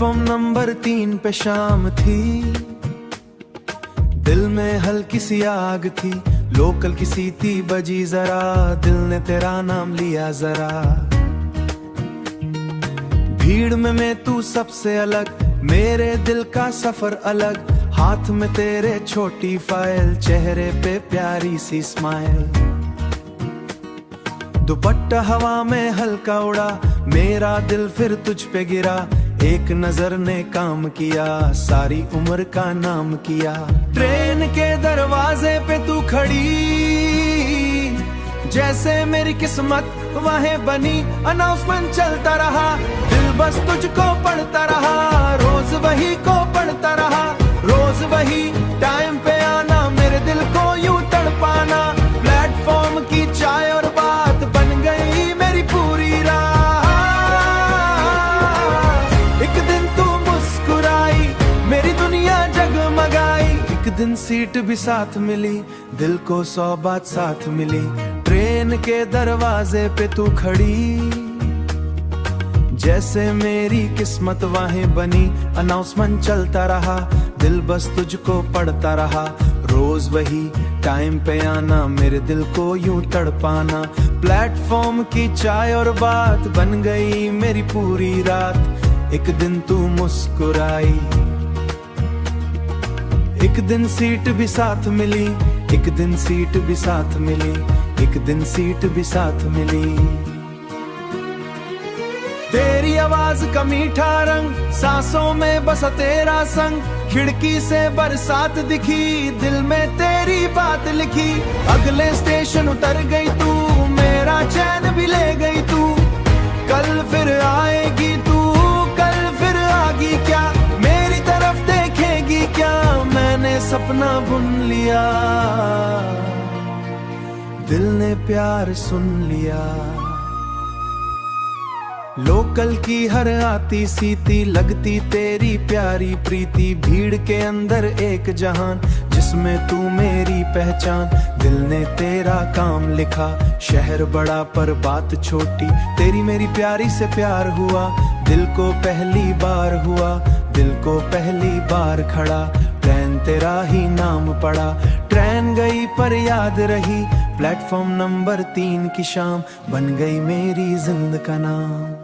Platform number 3 पे शाम थी, दिल में हल्की सी आग थी, लोकल की सीटी बजी जरा, दिल ने तेरा नाम लिया जरा। भीड़ में तू सबसे अलग, मेरे दिल का सफर अलग, हाथ में तेरे छोटी फाइल, चेहरे पे प्यारी सी स्माइल। दुपट्टा हवा में हल्का उड़ा, मेरा दिल फिर तुझ पे गिरा, एक नजर ने काम किया, सारी उम्र का नाम किया। ट्रेन के दरवाजे पे तू खड़ी, जैसे मेरी किस्मत वहीं बनी, अनाउंसमेंट चलता रहा, दिल बस तुझको पढ़ता रहा, रोज वही को पढ़ता रहा, रोज वही टाइम पे आना, मेरे दिल को यूं तड़पाना। प्लेटफॉर्म की चाय और बात बन गई मेरी पूरी रात। एक दिन तू मुस्कुराई, मेरी दुनिया जगमगाई, एक दिन सीट भी साथ मिली, दिल को 100 बात साथ मिली। ट्रेन के दरवाजे पे तू खड़ी, जैसे मेरी किस्मत वहीं बनी, अनाउंसमेंट चलता रहा, दिल बस तुझको पढ़ता रहा, रोज वही टाइम पे आना, मेरे दिल को यूं तड़पाना। प्लेटफॉर्म की चाय और बात बन गई मेरी पूरी रात। एक दिन तू मुस्कुराई, एक दिन सीट भी साथ मिली, एक दिन सीट भी साथ मिली, एक दिन सीट भी साथ मिली। तेरी आवाज का मीठा रंग, सांसों में बसा तेरा संग, खिड़की से बरसात दिखी, दिल में तेरी बात लिखी। अगले स्टेशन उतर गई तू, मेरा चैन भी ले गई तू, कल फिर आएगी तू, कल फिर आगी क्या, मेरी तरफ देखेगी क्या, मैंने सपना बुन लिया, दिल ने प्यार सुन लिया। लोकल की हर आती सीती लगती तेरी प्यारी प्रीति, भीड़ के अंदर एक जहान जिसमें तू मेरी पहचान। दिल ने तेरा काम लिखा, शहर बड़ा पर बात छोटी, तेरी मेरी प्यारी से प्यार हुआ, दिल को पहली बार हुआ, दिल को पहली बार खड़ा, ट्रेन तेरा ही नाम पड़ा। ट्रेन गई पर याद रही, प्लेटफॉर्म नंबर 3 की शाम बन गई मेरी जिंदगी का नाम।